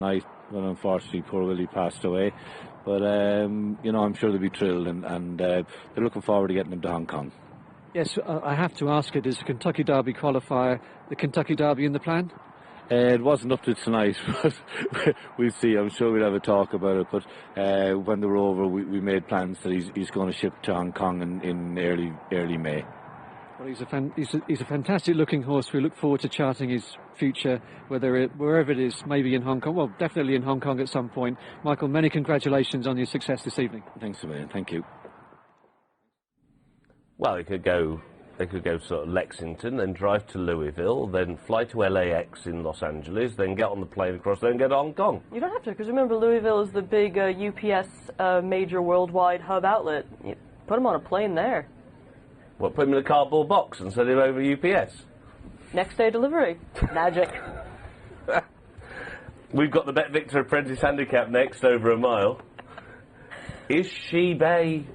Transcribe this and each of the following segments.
night when unfortunately poor Willie passed away. But you know, I'm sure they'll be thrilled, and they're looking forward to getting him to Hong Kong. Yes, I have to ask it, is the Kentucky Derby qualifier the Kentucky Derby in the plan? It wasn't up to tonight, but we'll see. I'm sure we'll have a talk about it. But when they were over, we made plans that he's going to ship to Hong Kong in early May. Well, he's a fantastic looking horse. We look forward to charting his future, wherever it is, maybe in Hong Kong. Well, definitely in Hong Kong at some point. Michael, many congratulations on your success this evening. Thanks a million. Thank you. Well, they could go sort of Lexington, then drive to Louisville, then fly to LAX in Los Angeles, then get on the plane across there and get to Hong Kong. You don't have to, because remember, Louisville is the big UPS major worldwide hub outlet. You put them on a plane there. What, put him in a cardboard box and send him over UPS? Next day delivery. Magic. We've got the Bet Victor Apprentice Handicap next, over a mile. Is she bay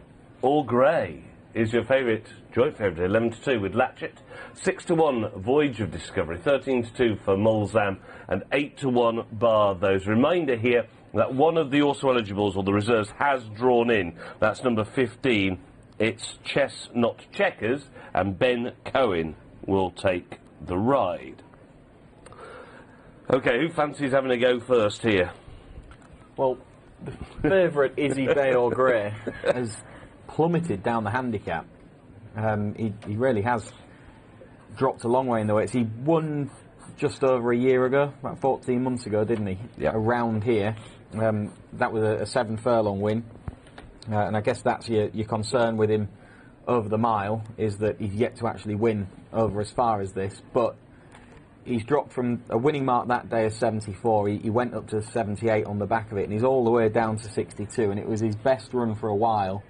or grey? Is your favourite, joint favourite, 11-2 with Latchet, 6-1 Voyage of Discovery, 13-2 for Mulzamm, and 8-1 Bar those. Reminder here that one of the also eligibles, or the reserves, has drawn in. That's number 15. It's Chess Not Checkers, and Ben Cohen will take the ride. OK, who fancies having a go first here? Well, the favourite, Izzy Bay or Grey, has plummeted down the handicap. He really has dropped a long way in the weights. He won just over a year ago, about 14 months ago, didn't he? Yeah. Around here. That was a 7 furlong win. And I guess that's your concern with him over the mile, is that he's yet to actually win over as far as this. But he's dropped from a winning mark that day of 74. He went up to 78 on the back of it, and he's all the way down to 62. And it was his best run for a while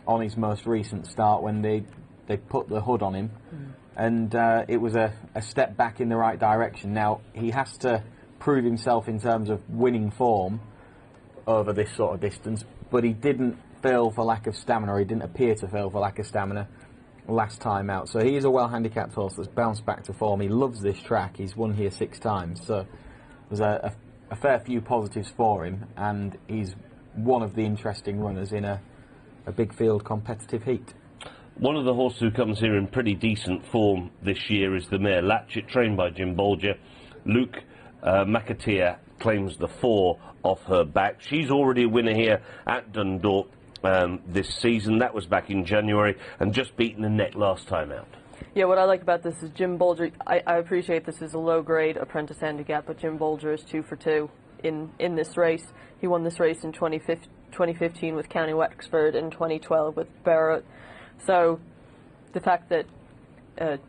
on his most recent start when they put the hood on him. And it was a step back in the right direction. Now, he has to prove himself in terms of winning form over this sort of distance, but he didn't fail for lack of stamina, or he didn't appear to fail for lack of stamina last time out. So he is a well-handicapped horse that's bounced back to form. He loves this track. He's won here 6 times. So there's a fair few positives for him, and he's one of the interesting runners in a big field competitive heat. One of the horses who comes here in pretty decent form this year is the mare Latchet, trained by Jim Bolger. Luke McAteer claims the 4 off her back. She's already a winner here at Dundak this season. That was back in January, and just beaten the neck last time out. Yeah, what I like about this is Jim Bolger. I appreciate this is a low-grade apprentice handicap, but Jim Bolger is 2 for 2 in this race. He won this race in 2015 with County Wexford, and 2012 with Barrett. So the fact that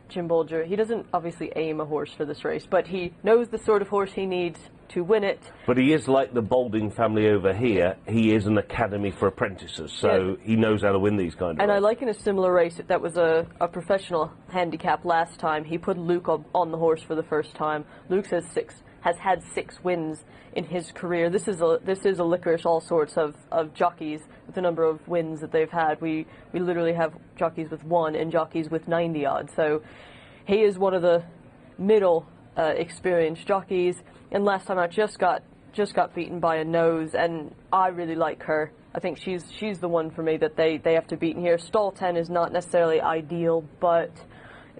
Jim Bolger, he doesn't obviously aim a horse for this race, but he knows the sort of horse he needs to win it. But he is like the Balding family over here. He is an academy for apprentices, so he knows how to win these kind of races. I like in a similar race, that was a professional handicap last time. He put Luke on the horse for the first time. Luke has had 6 wins in his career. This is a licorice all sorts of jockeys with the number of wins that they've had. We literally have jockeys with 1 and jockeys with 90 odd. So he is one of the middle experienced jockeys. And last time out just got beaten by a nose, and I really like her. I think she's the one for me that they have to beat in here. Stall 10 is not necessarily ideal, but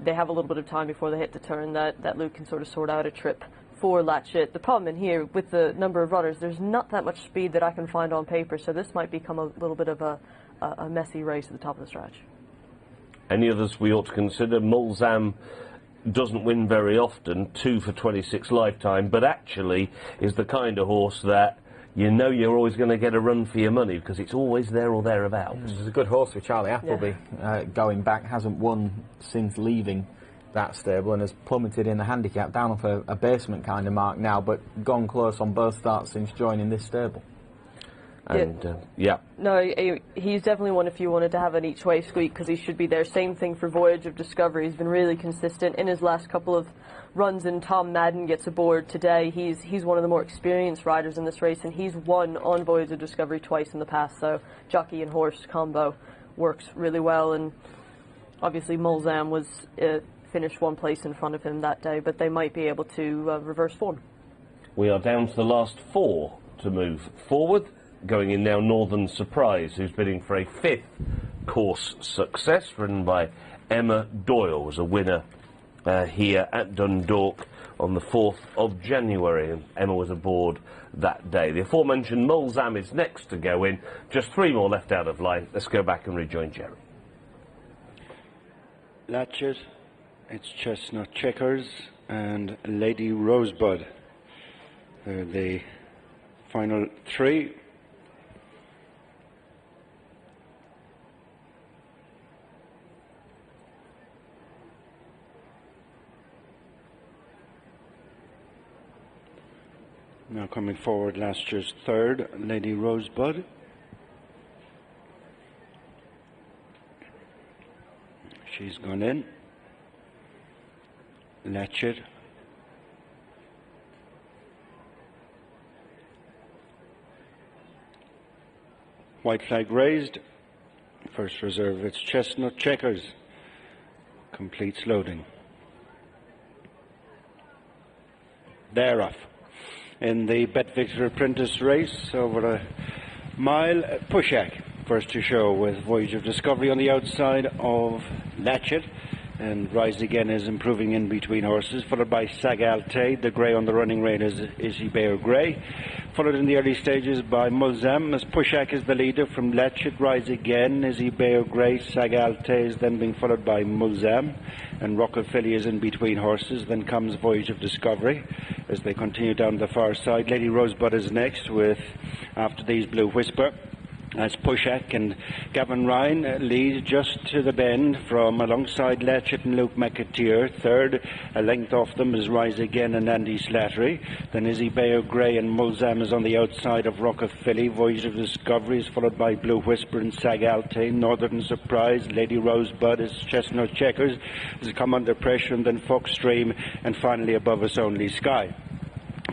they have a little bit of time before they hit the turn that Luke can sort of sort out a trip for Latchet. The problem in here with the number of runners, there's not that much speed that I can find on paper, so this might become a little bit of a messy race at the top of the stretch. Any others we ought to consider? Mulzamm doesn't win very often, 2 for 26 lifetime, but actually is the kind of horse that you know you're always going to get a run for your money, because it's always there or thereabouts. There's a good horse with Charlie Appleby going back, hasn't won since leaving that stable, and has plummeted in the handicap down off a basement kind of mark now, but gone close on both starts since joining this stable. And no, he's definitely one if you wanted to have an each way squeak, because he should be there. Same thing for Voyage of Discovery. He's been really consistent in his last couple of runs, and Tom Madden gets aboard today. He's one of the more experienced riders in this race, and he's won on Voyage of Discovery twice in the past, so jockey and horse combo works really well. And obviously Mulzamm was finished 1 place in front of him that day, but they might be able to reverse form. we are down to the last 4 to move forward. Going in now, Northern Surprise, who's bidding for a 5th course success, ridden by Emma Doyle, was a winner here at Dundalk on the 4th of January, and Emma was aboard that day. The aforementioned Mulzamm is next to go in. Just 3 more left out of line. Let's go back and rejoin Jerry. Latchet, it's Chestnut Checkers, and Lady Rosebud. They're the final 3. Now coming forward, last year's 3rd, Lady Rosebud. She's gone in. Latchet. White flag raised. First reserve, it's Chestnut Checkers. Completes loading. They're off. In the Bet Victor Apprentice race over a mile, Pushak first to show with Voyage of Discovery on the outside of Latchet, and Rise Again is improving in between horses, followed by Sagalte. The grey on the running rein is Izzy Bear Grey, followed in the early stages by Mulzamm, as Pushak is the leader from Latchet. Rise Again, Izzy Bear Grey, Sagalte is then being followed by Mulzamm, and Rockafelli is in between horses. Then comes Voyage of Discovery as they continue down the far side. Lady Rosebud is next with After These Blue Whisper, as Pushak and Gavin Ryan lead just to the bend from alongside Latchet and Luke McAteer. Third, a length off them, is Rise Again and Andy Slattery. Then Izzy Bayer Grey and Mulzamm is on the outside of Rockafelli. Voyage of Discovery is followed by Blue Whisper and Sagalte. Northern Surprise, Lady Rosebud, as Chestnut Checkers has come under pressure, and then Fox Stream, and finally Above Us Only Sky.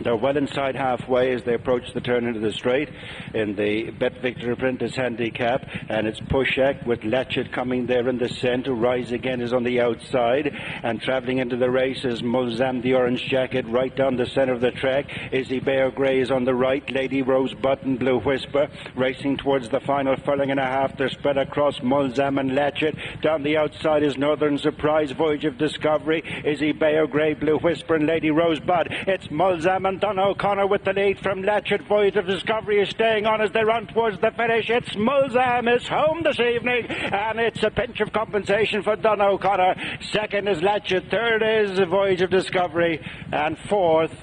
They're well inside halfway as they approach the turn into the straight in the Bet Victor Apprentice handicap, and it's Pushak with Latchet coming there in the centre. Rise Again is on the outside, and travelling into the race is Mulzamm, the orange jacket, right down the centre of the track. Izzy Bear Grey is on the right. Lady Rosebud and Blue Whisper racing towards the final furlong and a half. They're spread across Mulzamm and Latchet. Down the outside is Northern Surprise, Voyage of Discovery, Izzy Bear Grey, Blue Whisper and Lady Rosebud. It's Mulzamm and Donagh O'Connor with the lead from Latchet. Voyage of Discovery is staying on as they run towards the finish. It's Mulzamm is home this evening, and it's a pinch of compensation for Donagh O'Connor. Second is Latchet, third is Voyage of Discovery, and fourth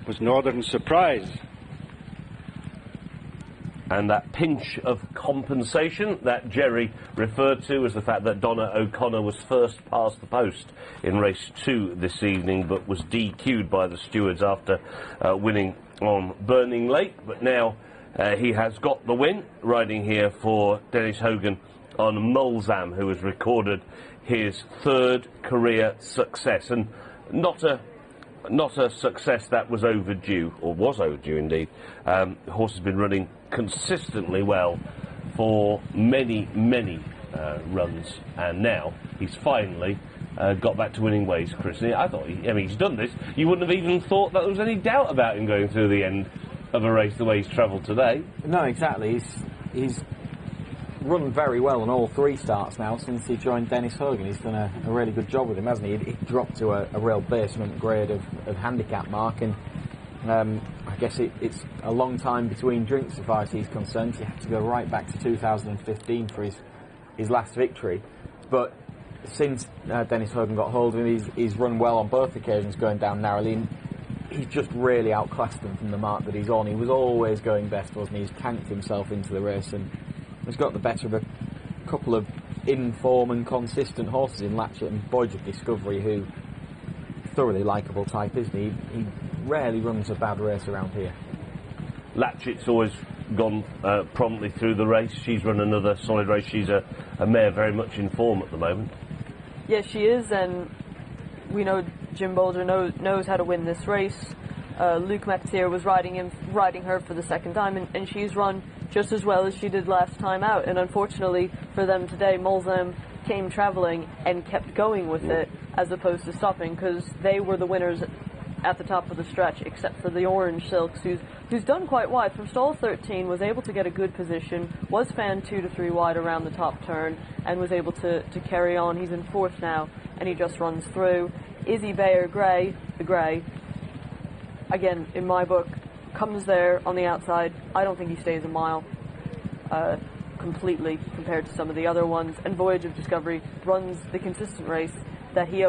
was Northern Surprise. And that pinch of compensation that Jerry referred to was the fact that Donagh O'Connor was first past the post in race 2 this evening, but was DQ'd by the stewards after winning on Burning Lake. But now he has got the win, riding here for Dennis Hogan on Mulzamm, who has recorded his 3rd career success, and not a success that was overdue, or was overdue indeed. The horse has been running consistently well for many runs, and now he's finally got back to winning ways, Chris. I thought, he's done this. You wouldn't have even thought that there was any doubt about him going through the end of a race the way he's travelled today. No, exactly. He's run very well on all 3 starts now since he joined Dennis Hogan. He's done a really good job with him, hasn't he? He dropped to a real basement grade of handicap mark, and I guess it's a long time between drinks as far as he's concerned. You have to go right back to 2015 for his last victory. But since Dennis Hogan got hold of him, he's run well on both occasions, going down narrowly, and he's just really outclassed him from the mark that he's on. He was always going best, wasn't he? He's tanked himself into the race and has got the better of a couple of in-form and consistent horses in Latchet and Voyage of Discovery, who thoroughly likeable type, isn't he? He rarely runs a bad race around here. Latchet's always gone promptly through the race. She's run another solid race. She's a mare very much in form at the moment. Yes, she is, and we know Jim Bolger knows how to win this race. Luke McAteer was riding her for the 2nd time, and she's run just as well as she did last time out. And unfortunately for them today, Mulzamm came travelling and kept going with it as opposed to stopping, because they were the winners at the top of the stretch, except for the Orange Silks, who's done quite wide. From stall 13, was able to get a good position, was fanned 2 to 3 wide around the top turn, and was able to carry on. He's in 4th now, and he just runs through. Izzy Bayer Gray, the Grey, again, in my book, comes there on the outside. I don't think he stays a mile completely compared to some of the other ones. And Voyage of Discovery runs the consistent race that he